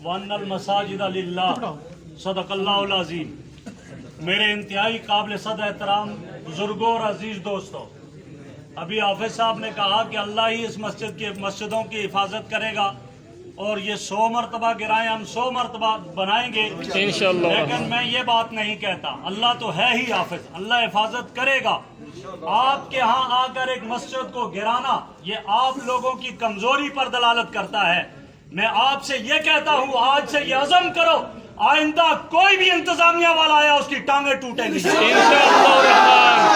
वन्नल मसाजिद लिल्लाह सदक़ल्लाहुल अज़ीम। मेरे इंतहाई काबिल सद एहतराम बुजुर्गों और अजीज दोस्तों, अभी हाफिज साहब ने कहा कि अल्लाह ही इस मस्जिदों की हिफाजत करेगा और ये 100 मरतबा गिराएं, हम 100 मरतबा बनाएंगे इंशाअल्लाह। लेकिन मैं ये बात नहीं कहता, अल्लाह तो है ही हाफिज, अल्लाह हिफाजत करेगा। आपके यहाँ आकर एक मस्जिद को गिराना ये आप लोगों की कमजोरी पर दलालत करता है। मैं आपसे ये कहता हूँ, आज से ये अज़म करो, आइंदा कोई भी इंतजामिया वाला आया उसकी टांगे टूटेंगी इंशाअल्लाह।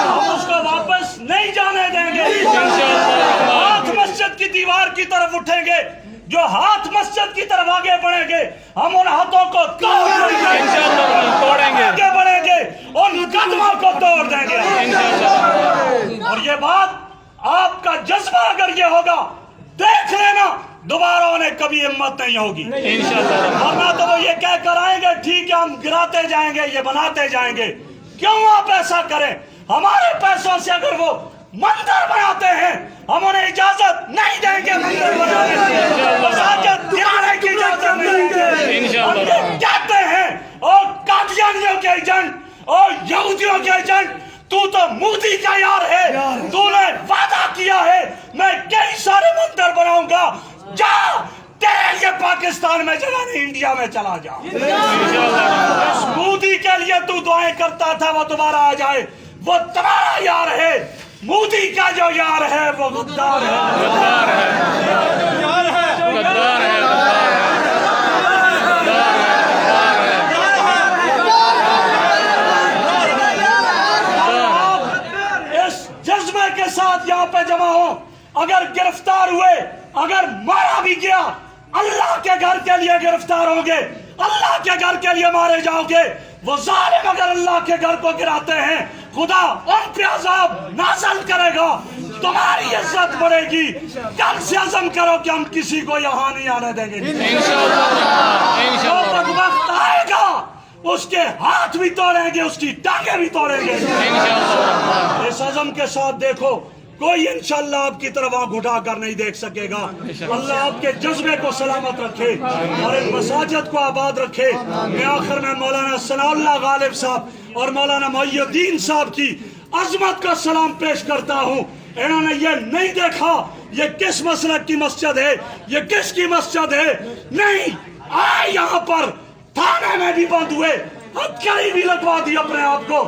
हम उसको वापस नहीं जाने देंगे इंशाअल्लाह। हाथ मस्जिद की दीवार की तरफ उठेंगे, जो हाथ मस्जिद की तरफ आगे बढ़ेंगे हम उन हाथों को तोड़ेंगे इंशाअल्लाह, तोड़ेंगे, आगे बढ़ेंगे उन कदमों को तोड़ देंगे इंशाअल्लाह। और ये बात आपका जज्बा अगर ये होगा, देख लेना दोबारा उन्हें कभी हिम्मत नहीं होगी इंशाअल्लाह। वरना तो वो ये कह कर आएंगे ठीक है हम गिराते जाएंगे, ये बनाते जाएंगे। क्यों आप ऐसा करें? हमारे पैसों से अगर वो मंदिर बनाते हैं हम उन्हें इजाजत नहीं देंगे मंदिर बनाने की, गिराने की इजाजत नहीं देंगे। हम ये कहते हैं और कादियानियों के एजेंट और यहूदियों के एजेंट, तू तो मोदी का यार है, तूने वादा किया है मैं कई सारे मंदिर बनाऊंगा, जा तेरे ये पाकिस्तान में जगह नहीं, इंडिया में चला जा। मोदी के लिए तू दुआएं करता था वो दोबारा आ जाए, वो तुम्हारा यार है। मोदी का जो यार है वो गद्दार है, गद्दार है, गद्दार है, इस जज्बे के साथ यहाँ पे जमा हो। अगर गिरफ्तार हुए, अगर मारा भी गया, अल्लाह के घर के लिए गिरफ्तार होंगे, अल्लाह के घर के लिए मारे जाओगे। वो जालिम अगर अल्लाह के घर को गिराते हैं, खुदा उन पे अज़ाब नाज़िल करेगा, तुम्हारी इज्जत बढ़ेगी। कल से अज़म करो कि हम किसी को यहाँ नहीं आने देंगे इंशाअल्लाह। तो वक्त आएगा उसके हाथ भी तोड़ेंगे, उसकी टांगे भी तोड़ेंगे इंशाअल्लाह। इस अज़म के साथ देखो, कोई इंशाअल्लाह आपकी तरफ आंख उठा कर नहीं देख सकेगा। अल्लाह आपके जज्बे को सलामत रखे और इन मसाजिद को आबाद रखे। मैं आखिर में मौलाना सनाउल्लाह गालिब साहब और मौलाना मुहिउद्दीन साहब की अजमत का सलाम पेश करता हूँ। इन्होंने ये नहीं देखा ये किस मसलक की मस्जिद है, ये किसकी मस्जिद है, नहीं आए यहाँ पर थाने में भी बंद हुए, हथकड़ी भी लगवा दी अपने आप को।